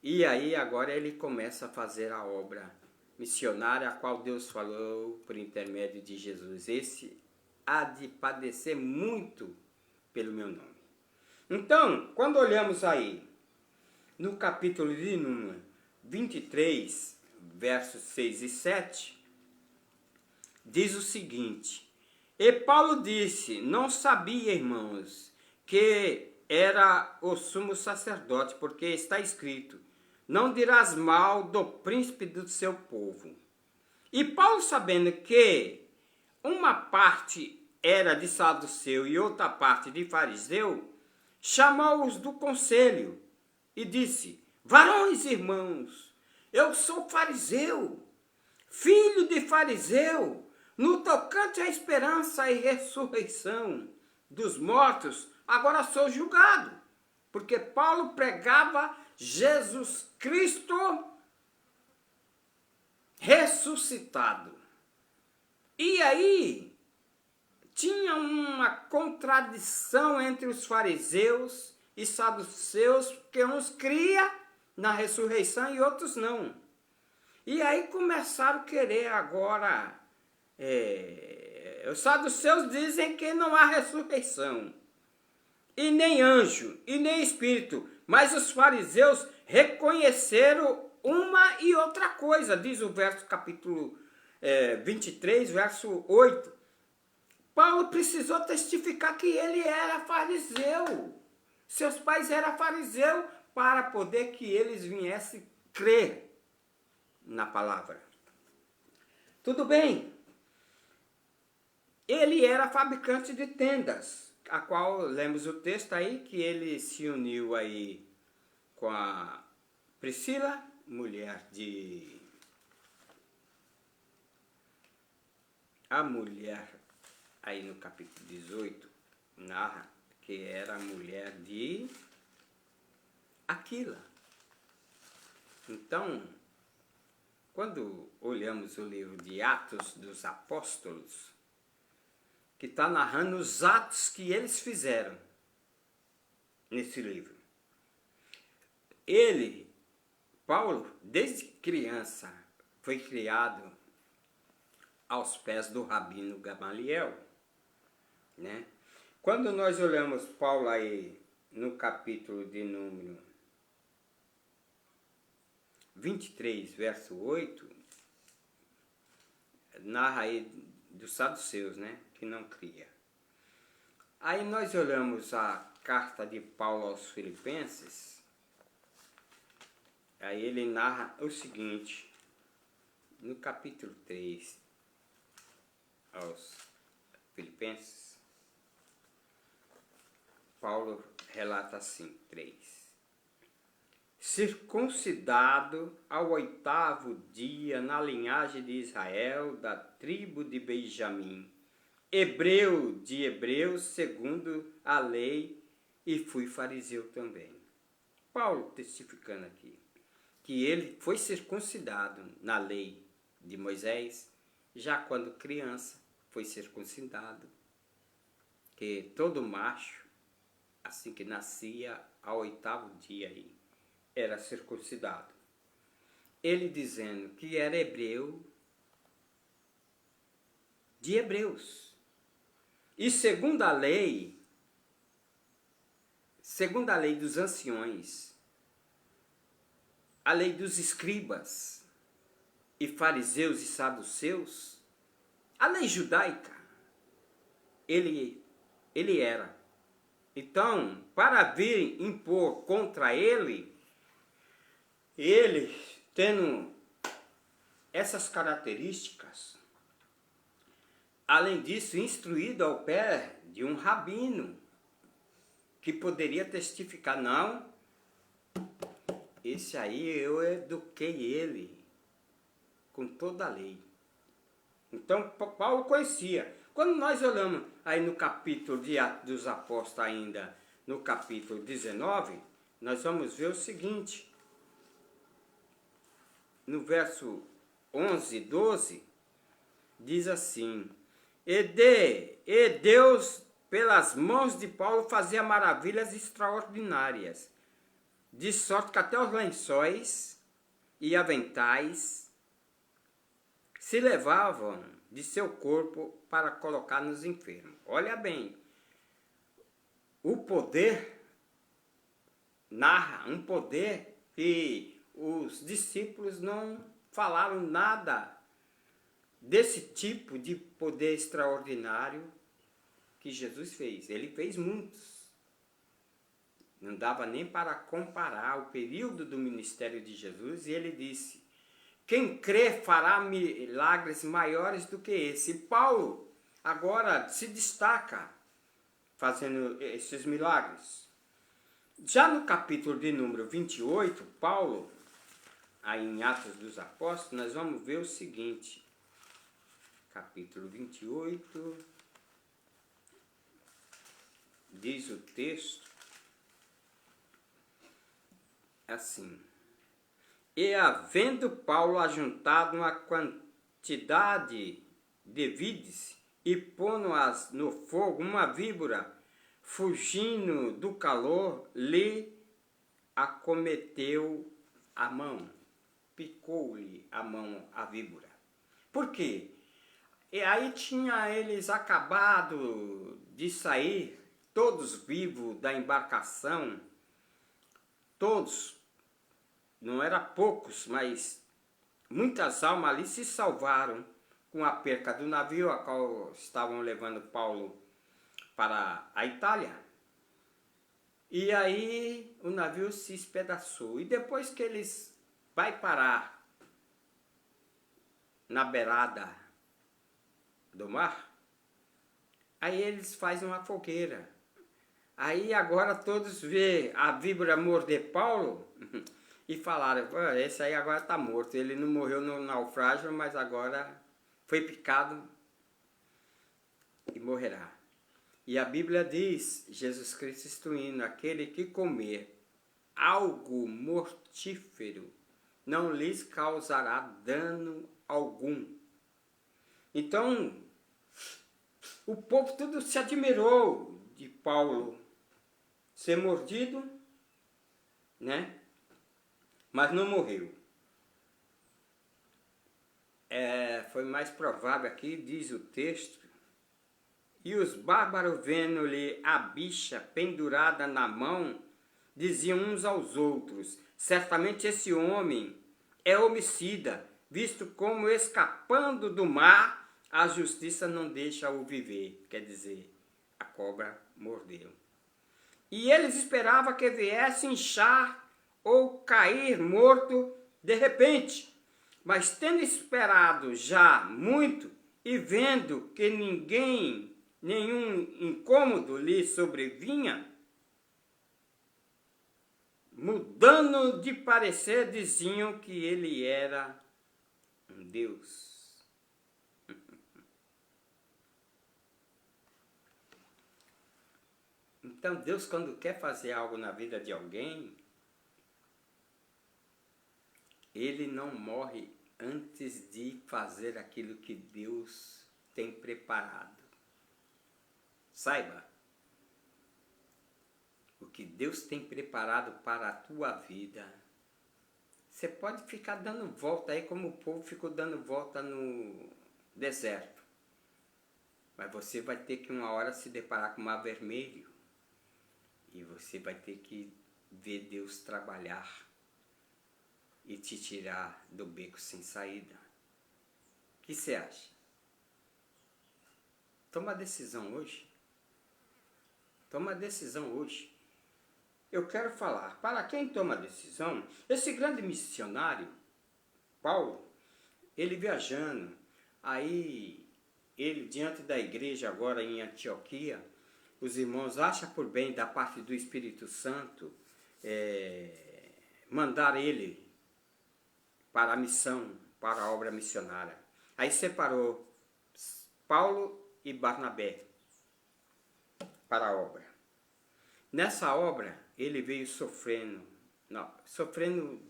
E aí agora ele começa a fazer a obra missionária, a qual Deus falou por intermédio de Jesus. Esse há de padecer muito pelo meu nome. Então, quando olhamos aí no capítulo de número 23, versos 6 e 7, diz o seguinte: E Paulo disse, não sabia, irmãos, que era o sumo sacerdote, porque está escrito, não dirás mal do príncipe do seu povo. E Paulo, sabendo que uma parte era de saduceu e outra parte de fariseu, chamou-os do conselho e disse, varões irmãos, eu sou fariseu, filho de fariseu, no tocante à esperança e ressurreição dos mortos, agora sou julgado, porque Paulo pregava Jesus Cristo ressuscitado. E aí tinha uma contradição entre os fariseus e saduceus, porque uns criam na ressurreição e outros não. E aí começaram a querer agora... os saduceus dizem que não há ressurreição, e nem anjo, e nem espírito, mas os fariseus reconheceram uma e outra coisa, diz o verso capítulo 23, verso 8. Paulo precisou testificar que ele era fariseu, seus pais eram fariseus, para poder que eles viessem crer na palavra. Tudo bem. Ele era fabricante de tendas, a qual lemos o texto aí, que ele se uniu aí com a Priscila, mulher de... A mulher, aí no capítulo 18, narra que era a mulher de Aquila. Então, quando olhamos o livro de Atos dos Apóstolos, que está narrando os atos que eles fizeram nesse livro. Ele, Paulo, desde criança, foi criado aos pés do rabino Gamaliel, né? Quando nós olhamos Paulo aí no capítulo de número 23, verso 8, narra aí dos saduceus, né? Que não cria. Aí nós olhamos a carta de Paulo aos Filipenses, aí ele narra o seguinte, no capítulo 3 aos Filipenses, Paulo relata assim, 3. Circuncidado ao 8º dia na linhagem de Israel, da tribo de Benjamim, hebreu de hebreus, segundo a lei, e fui fariseu também. Paulo testificando aqui que ele foi circuncidado na lei de Moisés, já quando criança foi circuncidado, que todo macho, assim que nascia, ao 8º dia aí, era circuncidado. Ele dizendo que era hebreu de hebreus. E segundo a lei dos anciões, a lei dos escribas e fariseus e saduceus, a lei judaica, ele era. Então, para vir impor contra ele tendo essas características, além disso, instruído ao pé de um rabino, que poderia testificar, não, esse aí eu eduquei ele com toda a lei. Então, Paulo conhecia. Quando nós olhamos aí no capítulo de Atos dos Apóstolos ainda, no capítulo 19, nós vamos ver o seguinte. No verso 11 e 12, diz assim: E Deus, pelas mãos de Paulo, fazia maravilhas extraordinárias, de sorte que até os lençóis e aventais se levavam de seu corpo para colocar nos enfermos. Olha bem, o poder narra um poder que os discípulos não falaram nada desse tipo de poder extraordinário que Jesus fez. Ele fez muitos. Não dava nem para comparar o período do ministério de Jesus, e ele disse: quem crê fará milagres maiores do que esse. E Paulo agora se destaca fazendo esses milagres. Já no capítulo de número 28, Paulo, aí em Atos dos Apóstolos, nós vamos ver o seguinte. Capítulo 28, diz o texto assim: E havendo Paulo ajuntado uma quantidade de vides, e pondo-as no fogo, uma víbora, fugindo do calor, lhe acometeu a mão, picou-lhe a mão a víbora. Por quê? E aí tinha eles acabado de sair, todos vivos da embarcação, todos, não era poucos, mas muitas almas ali se salvaram com a perca do navio a qual estavam levando Paulo para a Itália. E aí o navio se espedaçou. E depois que eles vai parar na beirada do mar, aí eles fazem uma fogueira. Aí agora todos vê a víbora morder Paulo e falaram: esse aí agora está morto. Ele não morreu no naufrágio, mas agora foi picado e morrerá. E a Bíblia diz, Jesus Cristo instruindo: aquele que comer algo mortífero não lhes causará dano algum. Então, o povo tudo se admirou de Paulo ser mordido, né? Mas não morreu. Foi mais provável aqui, diz o texto: e os bárbaros, vendo-lhe a bicha pendurada na mão, diziam uns aos outros: certamente esse homem é homicida, visto como escapando do mar, a justiça não deixa-o viver. Quer dizer, a cobra mordeu. E eles esperavam que viesse inchar ou cair morto de repente. Mas tendo esperado já muito e vendo que nenhum incômodo lhe sobrevinha, mudando de parecer, diziam que ele era um Deus. Então Deus, quando quer fazer algo na vida de alguém, ele não morre antes de fazer aquilo que Deus tem preparado. Saiba, o que Deus tem preparado para a tua vida, você pode ficar dando volta aí como o povo ficou dando volta no deserto. Mas você vai ter que uma hora se deparar com o mar vermelho. E você vai ter que ver Deus trabalhar e te tirar do beco sem saída. O que você acha? Toma a decisão hoje. Toma a decisão hoje. Eu quero falar, para quem toma a decisão, esse grande missionário, Paulo, ele viajando, aí ele diante da igreja agora em Antioquia, os irmãos acham por bem da parte do Espírito Santo mandar ele para a missão, para a obra missionária. Aí separou Paulo e Barnabé para a obra. Nessa obra ele veio sofrendo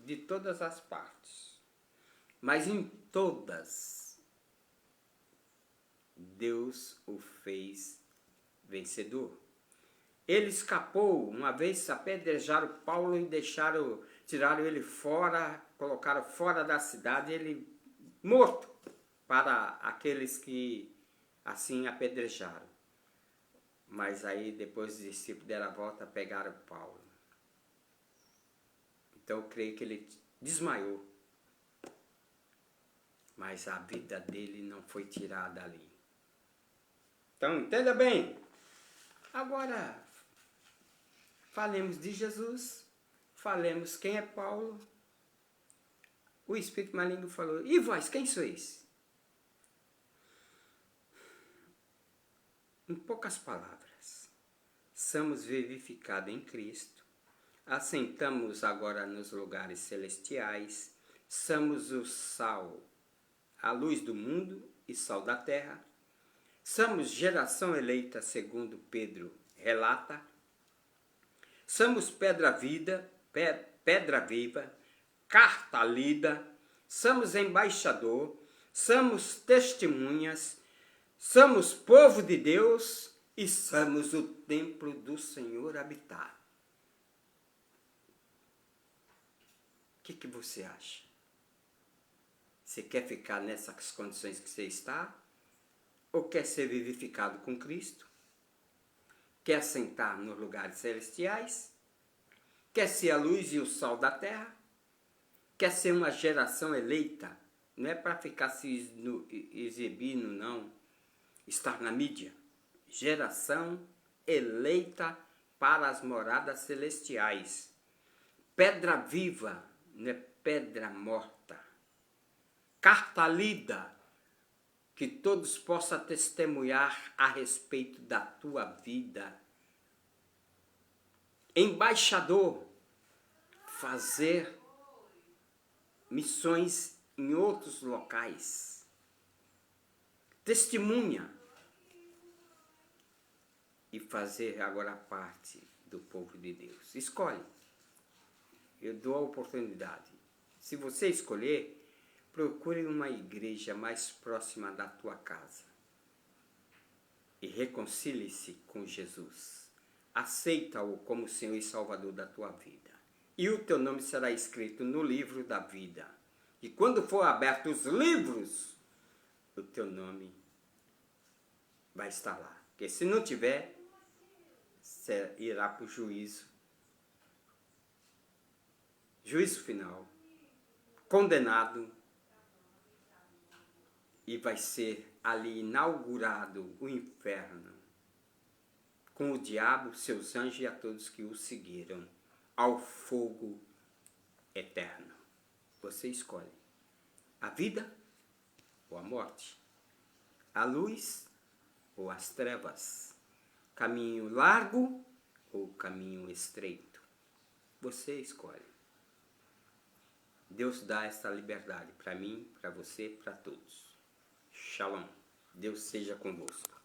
de todas as partes, mas em todas Deus o fez vencedor. Ele escapou, uma vez apedrejaram Paulo e tiraram ele fora, colocaram fora da cidade, ele morto para aqueles que assim apedrejaram. Mas aí depois os discípulos deram a volta, pegaram Paulo. Então eu creio que ele desmaiou. Mas a vida dele não foi tirada ali. Então entenda bem. Agora, falemos de Jesus, falemos quem é Paulo. O Espírito Maligno falou, e vós, quem sois? Em poucas palavras, somos vivificados em Cristo, assentamos agora nos lugares celestiais, somos o sal, a luz do mundo e sal da terra, somos geração eleita, segundo Pedro relata. Somos pedra viva, carta lida. Somos embaixador. Somos testemunhas. Somos povo de Deus e somos o templo do Senhor habitar. O que você acha? Você quer ficar nessas condições que você está? Ou quer ser vivificado com Cristo? Quer sentar nos lugares celestiais? Quer ser a luz e o sal da terra? Quer ser uma geração eleita? Não é para ficar se exibindo, não. Estar na mídia. Geração eleita para as moradas celestiais. Pedra viva, não é pedra morta. Carta lida, que todos possam testemunhar a respeito da tua vida. Embaixador, fazer missões em outros locais. Testemunha e fazer agora parte do povo de Deus. Escolhe. Eu dou a oportunidade. Se você escolher, procure uma igreja mais próxima da tua casa e reconcilie-se com Jesus. Aceita-o como Senhor e Salvador da tua vida. E o teu nome será escrito no livro da vida. E quando for aberto os livros, o teu nome vai estar lá. Porque se não tiver, você irá para o juízo. Juízo final. Condenado. E vai ser ali inaugurado o inferno, com o diabo, seus anjos e a todos que o seguiram, ao fogo eterno. Você escolhe a vida ou a morte, a luz ou as trevas, caminho largo ou caminho estreito. Você escolhe. Deus dá essa liberdade para mim, para você, para todos. Shalom. Deus seja convosco.